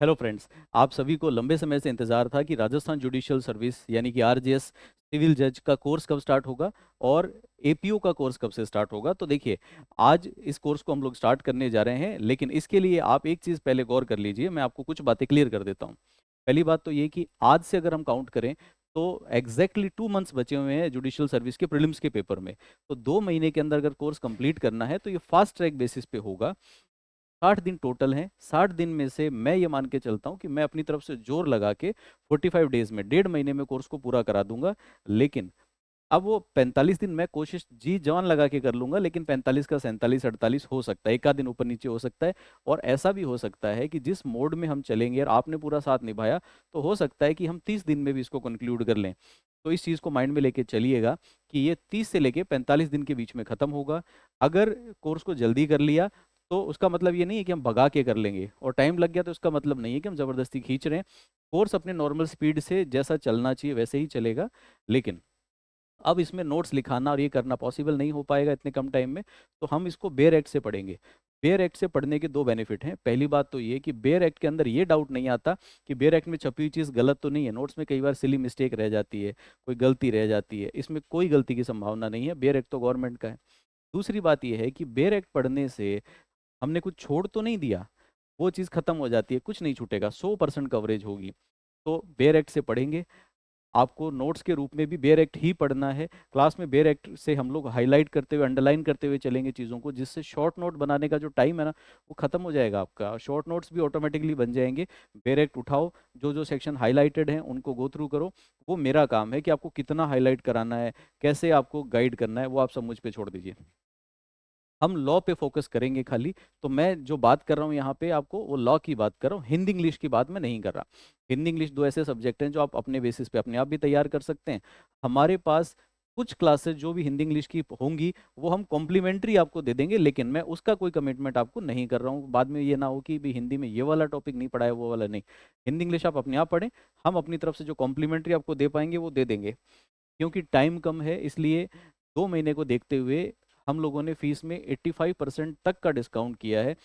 Hello friends. आप सभी को लंबे समय से इंतजार था कि राजस्थान जुडिशियल सर्विस यानी कि आरजेएस सिविल जज का कोर्स कब स्टार्ट होगा और एपीओ का कोर्स कब से स्टार्ट होगा। तो देखिए, आज इस कोर्स को हम लोग स्टार्ट करने जा रहे हैं, लेकिन इसके लिए आप एक चीज़ पहले गौर कर लीजिए। मैं आपको कुछ बातें क्लियर कर देता हूँ। पहली बात तो ये कि आज से अगर हम काउंट करें तो एग्जैक्टली 2 मंथ्स बचे हुए हैं जुडिशियल सर्विस के प्रीलिम्स के पेपर में। तो 2 महीने के अंदर अगर कोर्स कंप्लीट करना है तो ये फास्ट ट्रैक बेसिस पे होगा। 60 दिन टोटल हैं। 60 दिन में से मैं ये मान के चलता हूँ कि मैं अपनी तरफ से जोर लगा के 45 डेज में 1.5 महीने में कोर्स को पूरा करा दूंगा। लेकिन अब वो 45 दिन मैं कोशिश जी जान लगा के कर लूंगा, लेकिन 45 का 47 48 हो सकता है, एक आध दिन ऊपर नीचे हो सकता है। और ऐसा भी हो सकता है कि जिस मोड में हम चलेंगे और आपने पूरा साथ निभाया तो हो सकता है कि हम 30 दिन में भी इसको कंक्लूड कर लें। तो इस चीज़ को माइंड में लेके चलिएगा कि ये 30 से लेके 45 दिन के बीच में ख़त्म होगा। अगर कोर्स को जल्दी कर लिया तो उसका मतलब ये नहीं है कि हम भगा के कर लेंगे, और टाइम लग गया तो उसका मतलब नहीं है कि हम ज़बरदस्ती खींच रहे हैं। कोर्स अपने नॉर्मल स्पीड से जैसा चलना चाहिए वैसे ही चलेगा। लेकिन अब इसमें नोट्स लिखाना और ये करना पॉसिबल नहीं हो पाएगा इतने कम टाइम में। तो हम इसको बेयर एक्ट से पढ़ेंगे। बेयर एक्ट से पढ़ने के दो बेनिफिट हैं। पहली बात तो ये कि बेयर एक्ट के अंदर ये डाउट नहीं आता कि बेयर एक्ट में छपी हुई चीज़ गलत तो नहीं है। नोट्स में कई बार सिली मिस्टेक रह जाती है, कोई गलती रह जाती है। इसमें कोई गलती की संभावना नहीं है, बेयर एक्ट तो गवर्नमेंट का है। दूसरी बात यह है कि बेयर एक्ट पढ़ने से हमने कुछ छोड़ तो नहीं दिया, वो चीज़ खत्म हो जाती है, कुछ नहीं छूटेगा, 100% कवरेज होगी। तो बेयर एक्ट से पढ़ेंगे। आपको नोट्स के रूप में भी बेयर एक्ट ही पढ़ना है। क्लास में बेयर एक्ट से हम लोग हाईलाइट करते हुए अंडरलाइन करते हुए चलेंगे चीज़ों को, जिससे शॉर्ट नोट बनाने का जो टाइम है ना, वो खत्म हो जाएगा आपका। शॉर्ट नोट्स भी ऑटोमेटिकली बन जाएंगे। बेयर एक्ट उठाओ, जो जो सेक्शन हाईलाइटेड हैं उनको गो थ्रू करो। वो मेरा काम है कि आपको कितना हाईलाइट कराना है, कैसे आपको गाइड करना है, वो आप सब मुझ पे छोड़ दीजिए। हम लॉ पे फोकस करेंगे खाली। तो मैं जो बात कर रहा हूँ यहाँ पे आपको वो लॉ की बात कर रहा हूँ, हिंदी इंग्लिश की बात मैं नहीं कर रहा। हिंदी इंग्लिश दो ऐसे सब्जेक्ट हैं जो आप अपने बेसिस पे अपने आप भी तैयार कर सकते हैं। हमारे पास कुछ क्लासेस जो भी हिंदी इंग्लिश की होंगी वो हम कॉम्प्लीमेंट्री आपको दे देंगे, लेकिन मैं उसका कोई कमिटमेंट आपको नहीं कर रहा हूँ। बाद में ये ना हो कि भी हिंदी में ये वाला टॉपिक नहीं पढ़ा है, वो वाला नहीं। हिंदी इंग्लिश आप अपने आप पढ़ें। हम अपनी तरफ से जो कॉम्प्लीमेंट्री आपको दे पाएंगे वो दे देंगे। क्योंकि टाइम कम है इसलिए 2 महीने को देखते हुए हम लोगों ने फीस में 85% तक का डिस्काउंट किया है।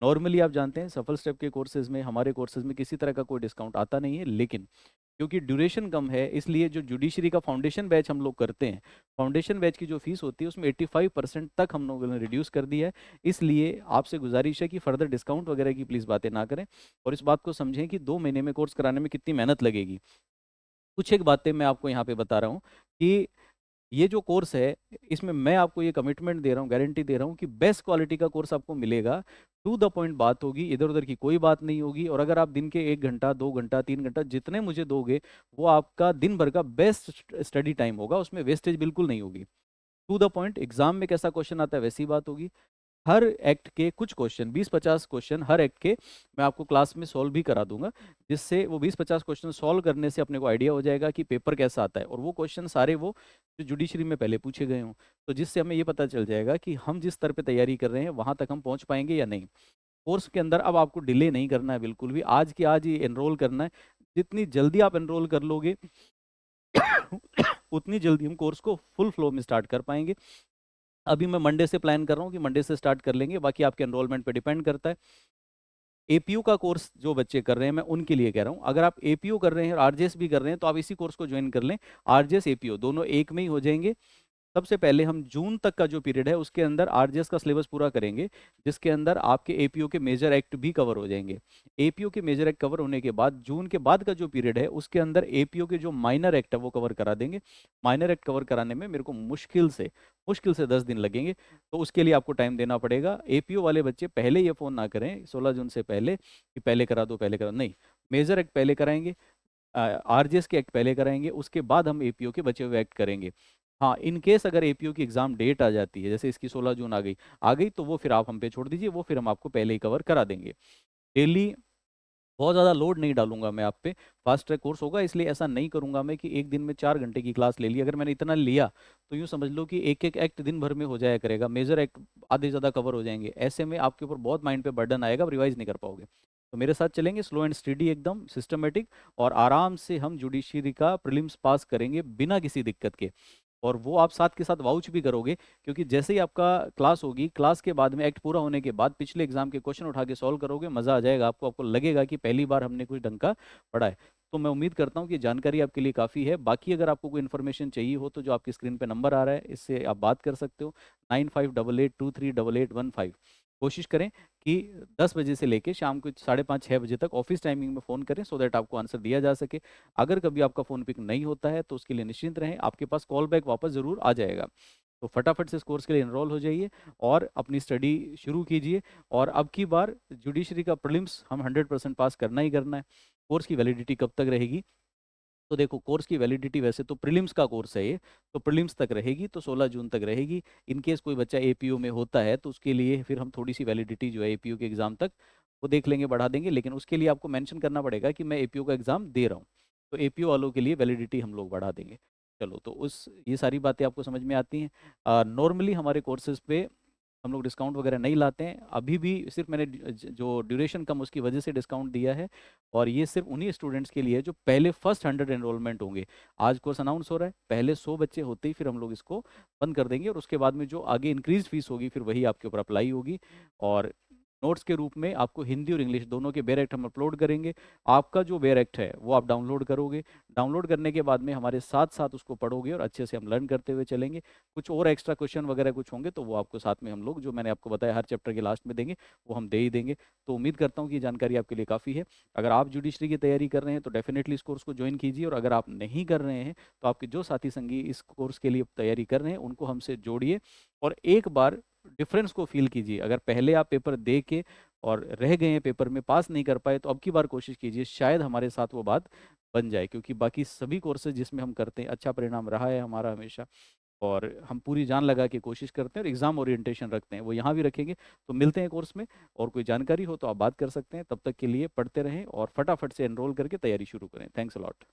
नॉर्मली आप जानते हैं सफल स्टेप के कोर्सेज में, हमारे कोर्सेज में किसी तरह का कोई डिस्काउंट आता नहीं है। लेकिन क्योंकि ड्यूरेशन कम है इसलिए जो जुडिशरी का फाउंडेशन बैच हम लोग करते हैं, फाउंडेशन बैच की जो फीस होती है उसमें 85% तक हम लोगों ने रिड्यूस कर दिया है। इसलिए आपसे गुजारिश है कि फर्दर डिस्काउंट वगैरह की प्लीज़ बातें ना करें, और इस बात को समझें कि 2 महीने में कोर्स कराने में कितनी मेहनत लगेगी। कुछ एक बातें मैं आपको यहाँ पे बता रहा हूँ कि ये जो कोर्स है इसमें मैं आपको ये कमिटमेंट दे रहा हूँ, गारंटी दे रहा हूँ कि बेस्ट क्वालिटी का कोर्स आपको मिलेगा। टू द पॉइंट बात होगी, इधर उधर की कोई बात नहीं होगी। और अगर आप दिन के 1 घंटा 2 घंटा 3 घंटा जितने मुझे दोगे वो आपका दिन भर का बेस्ट स्टडी टाइम होगा, उसमें वेस्टेज बिल्कुल नहीं होगी। टू द पॉइंट, एग्जाम में कैसा क्वेश्चन आता है वैसी बात होगी। हर एक्ट के कुछ क्वेश्चन, 20-50 क्वेश्चन हर एक्ट के मैं आपको क्लास में सॉल्व भी करा दूंगा, जिससे वो 20-50 क्वेश्चन सॉल्व करने से अपने को आइडिया हो जाएगा कि पेपर कैसा आता है। और वो क्वेश्चन सारे वो जो जुडिशरी में पहले पूछे गए हों, तो जिससे हमें ये पता चल जाएगा कि हम जिस स्तर पे तैयारी कर रहे हैं वहां तक हम पहुंच पाएंगे या नहीं। कोर्स के अंदर अब आपको डिले नहीं करना है बिल्कुल भी, आज की आज ही एनरोल करना है। जितनी जल्दी आप एनरोल कर लोगे उतनी जल्दी हम कोर्स को फुल फ्लो में स्टार्ट कर पाएंगे। अभी मैं मंडे से प्लान कर रहा हूँ कि मंडे से स्टार्ट कर लेंगे, बाकी आपके एनरोलमेंट पे डिपेंड करता है। एपीयू का कोर्स जो बच्चे कर रहे हैं मैं उनके लिए कह रहा हूँ, अगर आप एपीयू कर रहे हैं और आरजेएस भी कर रहे हैं तो आप इसी कोर्स को ज्वाइन कर लें। आरजेएस एपीयू दोनों एक में ही हो जाएंगे। सबसे पहले हम जून तक का जो पीरियड है उसके अंदर आरजेएस का सिलेबस पूरा करेंगे, जिसके अंदर आपके एपीओ के मेजर एक्ट भी कवर हो जाएंगे। एपीओ के मेजर एक्ट कवर होने के बाद जून के बाद का जो पीरियड है उसके अंदर एपीओ के जो माइनर एक्ट है वो कवर करा देंगे। माइनर एक्ट कवर कराने में मेरे को मुश्किल से 10 दिन लगेंगे, तो उसके लिए आपको टाइम देना पड़ेगा। एपीओ वाले बच्चे पहले ये फ़ोन ना करें 16 जून से पहले कि पहले करा दो पहले करा दो। नहीं, मेजर एक्ट पहले कराएंगे, आरजेएस के एक्ट पहले कराएंगे, उसके बाद हम एपीओ के बचे हुए एक्ट करेंगे। हाँ, इन केस अगर एपीओ की एग्जाम डेट आ जाती है, जैसे इसकी 16 जून आ गई तो वो फिर आप हम पे छोड़ दीजिए, वो फिर हम आपको पहले ही कवर करा देंगे। डेली बहुत ज़्यादा लोड नहीं डालूंगा मैं आप पे। फास्ट ट्रैक कोर्स होगा इसलिए ऐसा नहीं करूंगा मैं कि एक दिन में 4 घंटे की क्लास ले ली। अगर मैंने इतना लिया तो यूँ समझ लो कि एक एक एक्ट दिन भर में हो जाया करेगा, मेजर एक्ट आधे ज़्यादा कवर हो जाएंगे। ऐसे में आपके ऊपर बहुत माइंड पे बर्डन आएगा, आप रिवाइज नहीं कर पाओगे। तो मेरे साथ चलेंगे, स्लो एंड स्टडी, एकदम सिस्टमेटिक, और आराम से हम जुडिशरी का प्रीलिम्स पास करेंगे बिना किसी दिक्कत के। और वो आप साथ के साथ वाउच भी करोगे, क्योंकि जैसे ही आपका क्लास होगी, क्लास के बाद में एक्ट पूरा होने के बाद पिछले एग्जाम के क्वेश्चन उठा के सॉल्व करोगे, मज़ा आ जाएगा आपको, आपको लगेगा कि पहली बार हमने कुछ ढंग का पढ़ा है। तो मैं उम्मीद करता हूँ कि जानकारी आपके लिए काफ़ी है। बाकी अगर आपको कोई इन्फॉर्मेशन चाहिए हो तो जो आपकी स्क्रीन पे नंबर आ रहा है, इससे आप बात कर सकते हो, 9588238815। कोशिश करें कि 10 बजे से लेके शाम को 5:30-6 बजे तक ऑफिस टाइमिंग में फ़ोन करें, सो दैट आपको आंसर दिया जा सके। अगर कभी आपका फ़ोन पिक नहीं होता है तो उसके लिए निश्चिंत रहें, आपके पास कॉल बैक वापस ज़रूर आ जाएगा। तो फटाफट से इस कोर्स के लिए एनरोल हो जाइए और अपनी स्टडी शुरू कीजिए। और अब की बार जुडिशरी का प्रीलिम्स हम 100% पास करना ही करना है। कोर्स की वैलिडिटी कब तक रहेगी? तो देखो, कोर्स की वैलिडिटी वैसे तो प्रीलिम्स का कोर्स है ये, तो प्रीलिम्स तक रहेगी, तो 16 जून तक रहेगी। इन केस कोई बच्चा एपीओ में होता है तो उसके लिए फिर हम थोड़ी सी वैलिडिटी जो है एपीओ के एग्ज़ाम तक वो देख लेंगे, बढ़ा देंगे, लेकिन उसके लिए आपको मेंशन करना पड़ेगा कि मैं एपीओ का एग्ज़ाम दे रहा हूँ। तो एपीओ वालों के लिए वैलिडिटी हम लोग बढ़ा देंगे। चलो, तो उस ये सारी बातें आपको समझ में आती हैं। नॉर्मली हमारे कोर्सेज पे हम लोग डिस्काउंट वगैरह नहीं लाते हैं, अभी भी सिर्फ मैंने जो ड्यूरेशन कम उसकी वजह से डिस्काउंट दिया है। और ये सिर्फ उन्हीं स्टूडेंट्स के लिए है जो पहले फर्स्ट 100 एनरोलमेंट होंगे। आज कोर्स अनाउंस हो रहा है, पहले 100 बच्चे होते ही फिर हम लोग इसको बंद कर देंगे, और उसके बाद में जो आगे इंक्रीज फीस होगी फिर वही आपके ऊपर अप्लाई होगी। और नोट्स के रूप में आपको हिंदी और इंग्लिश दोनों के बेयर एक्ट हम अपलोड करेंगे। आपका जो बेयर एक्ट है वो आप डाउनलोड करोगे, डाउनलोड करने के बाद में हमारे साथ साथ उसको पढ़ोगे और अच्छे से हम लर्न करते हुए चलेंगे। कुछ और एक्स्ट्रा क्वेश्चन वगैरह कुछ होंगे तो वो आपको साथ में हम लोग, जो मैंने आपको बताया, हर चैप्टर के लास्ट में देंगे, वो हम दे ही देंगे। तो उम्मीद करता हूँ कि जानकारी आपके लिए काफ़ी है। अगर आप जुडिशरी की तैयारी कर रहे हैं तो डेफिनेटली इस कोर्स को ज्वाइन कीजिए, और अगर आप नहीं कर रहे हैं तो आपके जो साथी संगी इस कोर्स के लिए तैयारी कर रहे हैं उनको हमसे जोड़िए, और एक बार डिफरेंस को फील कीजिए। अगर पहले आप पेपर दे के और रह गए हैं, पेपर में पास नहीं कर पाए, तो अब की बार कोशिश कीजिए, शायद हमारे साथ वो बात बन जाए, क्योंकि बाकी सभी कोर्सेज जिसमें हम करते हैं अच्छा परिणाम रहा है हमारा हमेशा, और हम पूरी जान लगा के कोशिश करते हैं और एग्जाम ओरिएंटेशन रखते हैं, वो यहाँ भी रखेंगे। तो मिलते हैं कोर्स में, और कोई जानकारी हो तो आप बात कर सकते हैं। तब तक के लिए पढ़ते रहें और फटाफट से एनरोल करके तैयारी शुरू करें। Thanks a lot.